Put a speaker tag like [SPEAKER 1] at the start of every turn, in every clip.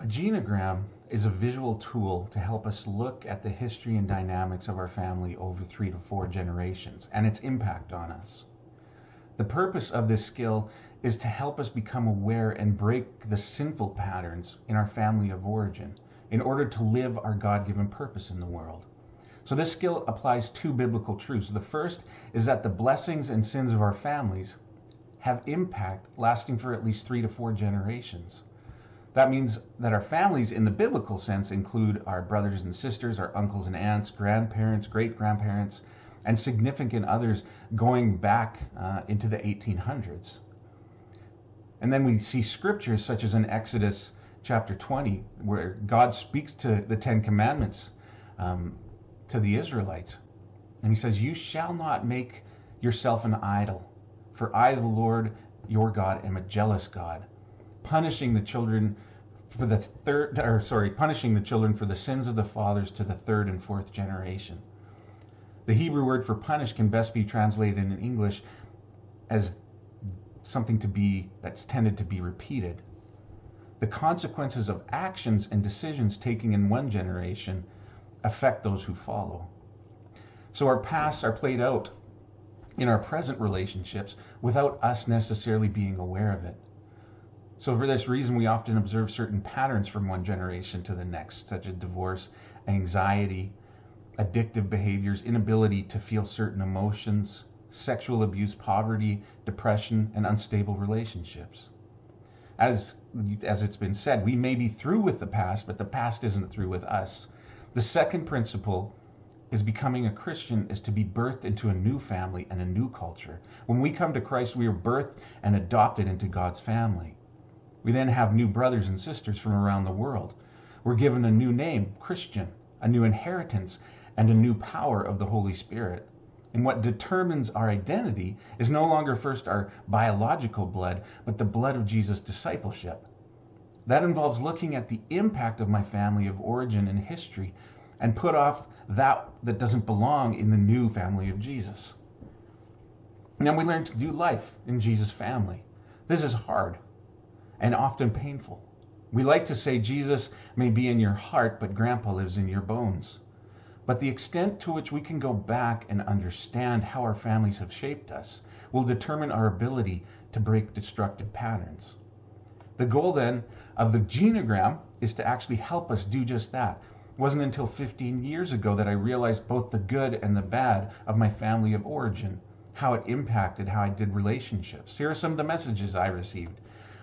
[SPEAKER 1] A genogram is a visual tool to help us look at the history and dynamics of our family over 3 to 4 generations and its impact on us. The purpose of this skill is to help us become aware and break the sinful patterns in our family of origin in order to live our God-given purpose in the world. So this skill applies two biblical truths. The first is that the blessings and sins of our families have impact lasting for at least 3 to 4 generations. That means that our families in the biblical sense include our brothers and sisters, our uncles and aunts, grandparents, great-grandparents, and significant others going back into the 1800s. And then we see scriptures such as in Exodus chapter 20, where God speaks to the Ten Commandments to the Israelites. And he says, "You shall not make yourself an idol, for I, the Lord your God, am a jealous God, punishing the children for the sins of the fathers to the 3rd and 4th generation." The Hebrew word for punish can best be translated in English as something that's tended to be repeated. The consequences of actions and decisions taken in one generation affect those who follow. So our pasts are played out in our present relationships without us necessarily being aware of it. So for this reason, we often observe certain patterns from one generation to the next, such as divorce, anxiety, addictive behaviors, inability to feel certain emotions, sexual abuse, poverty, depression, and unstable relationships. As it's been said, we may be through with the past, but the past isn't through with us. The second principle is becoming a Christian is to be birthed into a new family and a new culture. When we come to Christ, we are birthed and adopted into God's family. We then have new brothers and sisters from around the world. We're given a new name, Christian, a new inheritance, and a new power of the Holy Spirit. And what determines our identity is no longer first our biological blood, but the blood of Jesus' discipleship. That involves looking at the impact of my family of origin and history and put off that doesn't belong in the new family of Jesus. And then we learn to do life in Jesus' family. This is hard and often painful. We like to say Jesus may be in your heart, but Grandpa lives in your bones. But the extent to which we can go back and understand how our families have shaped us will determine our ability to break destructive patterns. The goal then of the genogram is to actually help us do just that. It wasn't until 15 years ago that I realized both the good and the bad of my family of origin, how it impacted how I did relationships. Here are some of the messages I received.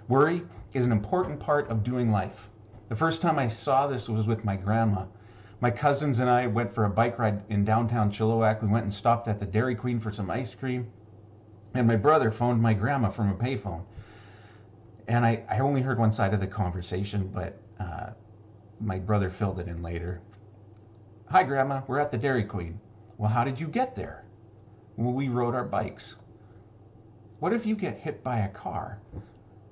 [SPEAKER 1] Worry is an important part of doing life. The first time I saw this was with my grandma. My cousins and I went for a bike ride in downtown Chilliwack. We went and stopped at the Dairy Queen for some ice cream. And my brother phoned my grandma from a payphone. And I only heard one side of the conversation, but my brother filled it in later. "Hi, Grandma, we're at the Dairy Queen." "Well, how did you get there?" "Well, we rode our bikes." "What if you get hit by a car?"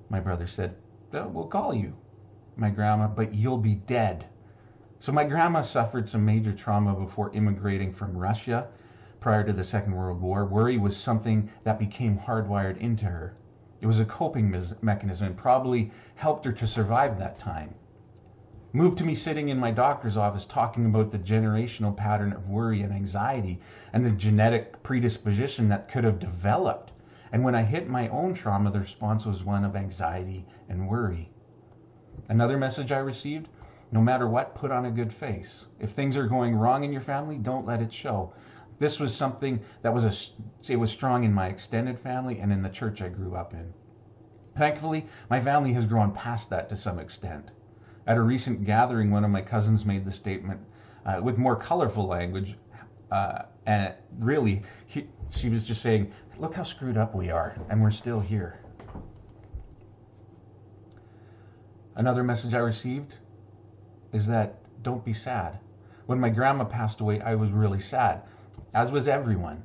[SPEAKER 1] My brother said, "We'll call you." My grandma, "But you'll be dead." So my grandma suffered some major trauma before immigrating from Russia prior to the Second World War. Worry was something that became hardwired into her. It was a coping mechanism and probably helped her to survive that time. Moved to me sitting in my doctor's office talking about the generational pattern of worry and anxiety and the genetic predisposition that could have developed. And when I hit my own trauma, the response was one of anxiety and worry. Another message I received: no matter what, put on a good face. If things are going wrong in your family, don't let it show. This was something that was strong in my extended family and in the church I grew up in. Thankfully, my family has grown past that to some extent. At a recent gathering, one of my cousins made the statement with more colorful language, and really, she was just saying, "Look how screwed up we are, and we're still here." Another message I received is that don't be sad. When my grandma passed away, I was really sad, as was everyone.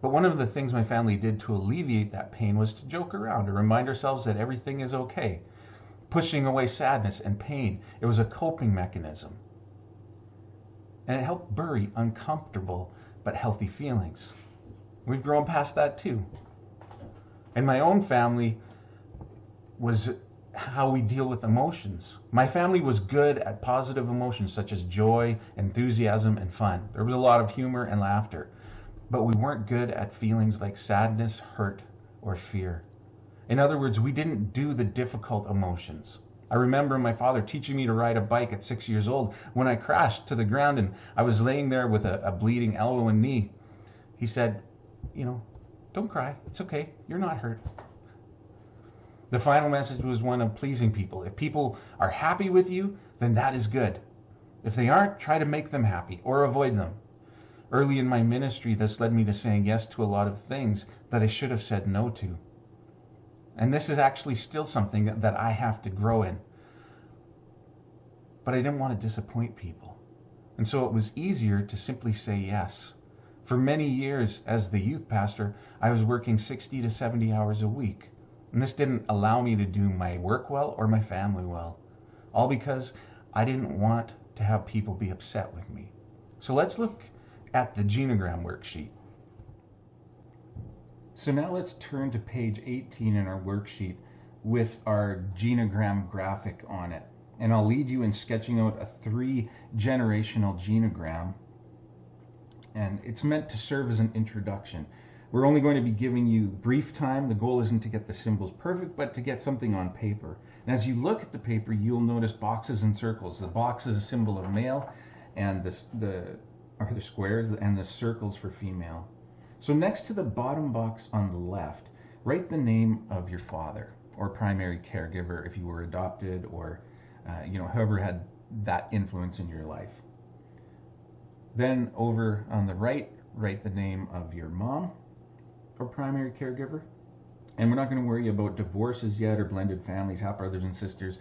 [SPEAKER 1] But one of the things my family did to alleviate that pain was to joke around, to remind ourselves that everything is okay, pushing away sadness and pain. It was a coping mechanism. And it helped bury uncomfortable but healthy feelings. We've grown past that too. And my own family was how we deal with emotions. My family was good at positive emotions such as joy, enthusiasm, and fun. There was a lot of humor and laughter, but we weren't good at feelings like sadness, hurt, or fear. In other words, we didn't do the difficult emotions. I remember my father teaching me to ride a bike at 6 years old. When I crashed to the ground and I was laying there with a bleeding elbow and knee, he said, don't cry. It's okay. You're not hurt. The final message was one of pleasing people. If people are happy with you, then that is good. If they aren't, try to make them happy or avoid them. Early in my ministry, this led me to saying yes to a lot of things that I should have said no to. And this is actually still something that I have to grow in. But I didn't want to disappoint people. And so it was easier to simply say yes. For many years as the youth pastor, I was working 60 to 70 hours a week. And this didn't allow me to do my work well or my family well. All because I didn't want to have people be upset with me. So let's look at the Genogram Worksheet. So now let's turn to page 18 in our worksheet with our genogram graphic on it. And I'll lead you in sketching out a 3-generational genogram. And it's meant to serve as an introduction. We're only going to be giving you brief time. The goal isn't to get the symbols perfect, but to get something on paper. And as you look at the paper, you'll notice boxes and circles. The box is a symbol of male, and the squares, and the circles for female. So next to the bottom box on the left, write the name of your father or primary caregiver if you were adopted, or whoever had that influence in your life. Then over on the right, write the name of your mom or primary caregiver. And we're not going to worry about divorces yet or blended families, half brothers and sisters.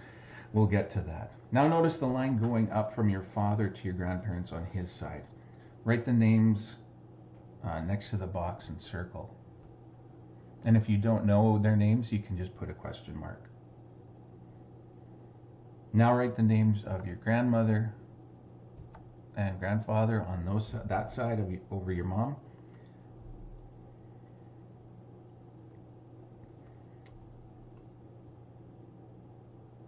[SPEAKER 1] We'll get to that. Now notice the line going up from your father to your grandparents on his side. Write the names next to the box and circle. And if you don't know their names, you can just put a question mark. Now write the names of your grandmother and grandfather on that side of over your mom.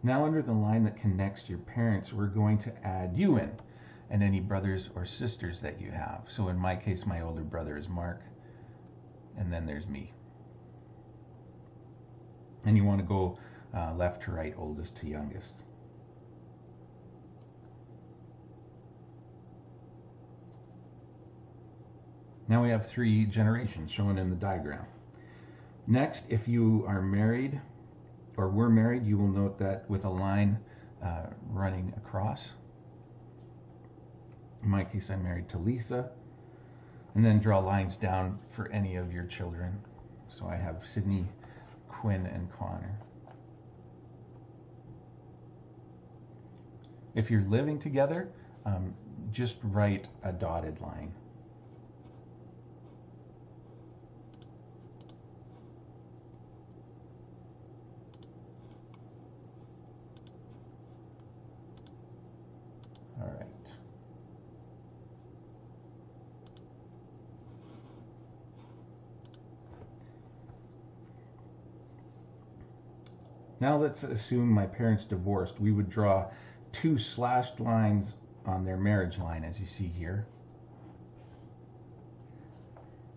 [SPEAKER 1] Now under the line that connects to your parents, we're going to add you in, and any brothers or sisters that you have. So in my case, my older brother is Mark, and then there's me. And you want to go left to right, oldest to youngest. Now we have 3 generations shown in the diagram. Next, if you are married or were married, you will note that with a line running across. In my case, I'm married to Lisa. And then draw lines down for any of your children. So I have Sydney, Quinn, and Connor. If you're living together, just write a dotted line. All right. Now let's assume my parents divorced. We would draw 2 slashed lines on their marriage line, as you see here.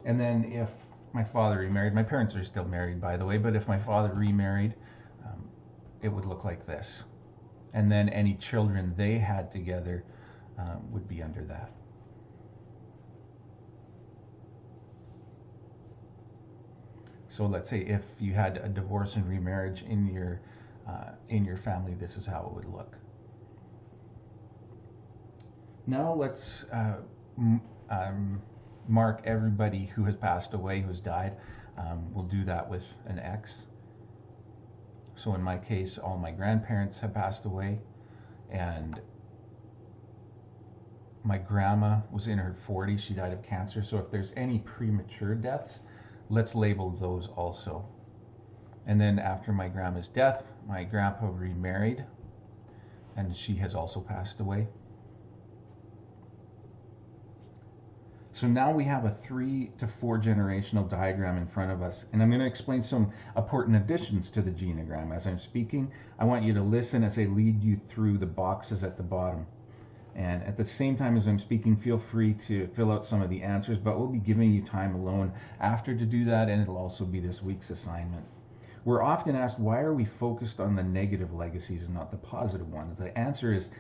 [SPEAKER 1] And then if my father remarried, my parents are still married, by the way, but if my father remarried, it would look like this. And then any children they had together would be under that. So let's say if you had a divorce and remarriage in your family, this is how it would look. Now let's mark everybody who has passed away, who's died. We'll do that with an X. So in my case, all my grandparents have passed away, and my grandma was in her 40s. She died of cancer. So if there's any premature deaths, let's label those also. And then after my grandma's death, my grandpa remarried, and she has also passed away. So now we have a 3 to 4 generational diagram in front of us, and I'm going to explain some important additions to the genogram. As I'm speaking, I want you to listen as I lead you through the boxes at the bottom. And at the same time as I'm speaking, feel free to fill out some of the answers, but we'll be giving you time alone after to do that, and it'll also be this week's assignment. We're often asked, why are we focused on the negative legacies and not the positive ones? The answer is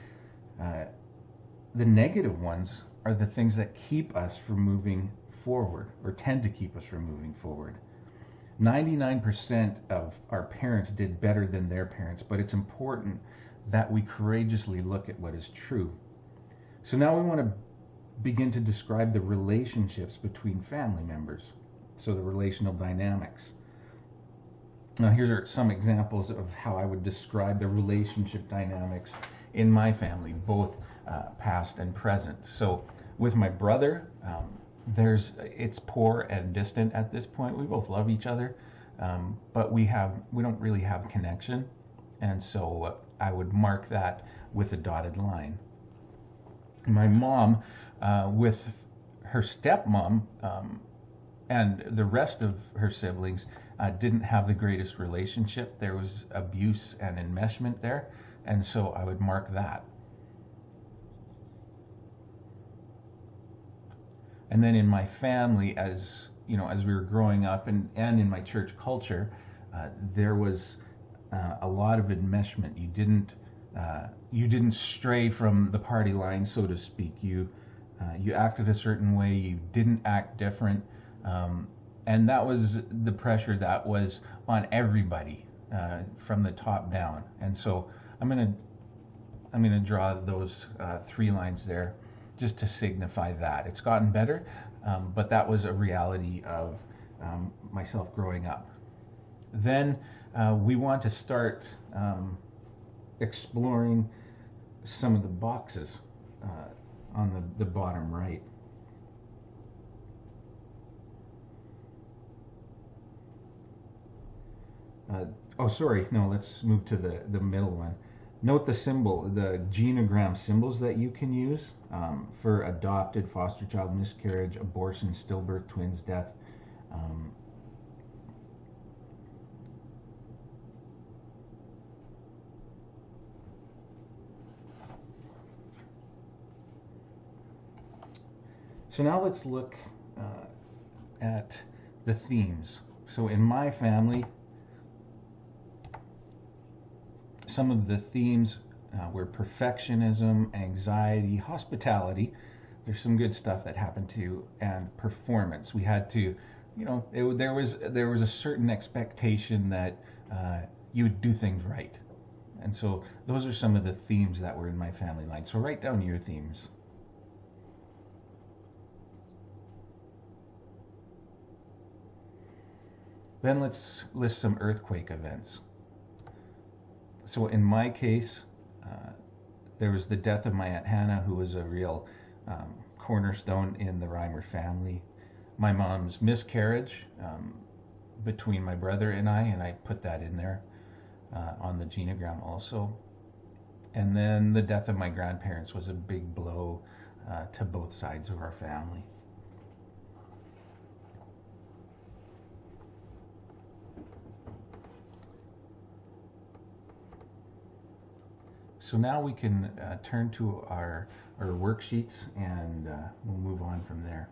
[SPEAKER 1] the negative ones are the things that keep us from moving forward, or tend to keep us from moving forward. 99% of our parents did better than their parents, but it's important that we courageously look at what is true. So now we want to begin to describe the relationships between family members, so the relational dynamics. Now here are some examples of how I would describe the relationship dynamics in my family, both past and present. So with my brother, it's poor and distant at this point. We both love each other, but we don't really have connection, and so I would mark that with a dotted line. My mom, with her stepmom and the rest of her siblings, didn't have the greatest relationship. There was abuse and enmeshment there, and so I would mark that. And then in my family, as you know, as we were growing up, and in my church culture, there was a lot of enmeshment. You didn't stray from the party line, so to speak. You acted a certain way. You didn't act different, and that was the pressure that was on everybody from the top down. And so I'm gonna draw those 3 lines there, just to signify that it's gotten better, but that was a reality of myself growing up. Then we want to start exploring some of the boxes on the bottom right. Let's move to the middle one. Note the genogram symbols that you can use for adopted, foster child, miscarriage, abortion, stillbirth, twins, death. So now let's look at the themes. So in my family, some of the themes were perfectionism, anxiety, hospitality. There's some good stuff that happened too, and performance. We had to, there was a certain expectation that you would do things right. And so those are some of the themes that were in my family line. So write down your themes. Then let's list some earthquake events. So in my case, there was the death of my Aunt Hannah, who was a real cornerstone in the Reimer family. My mom's miscarriage between my brother and I put that in there on the genogram also. And then the death of my grandparents was a big blow to both sides of our family. So now we can turn to our worksheets, and we'll move on from there.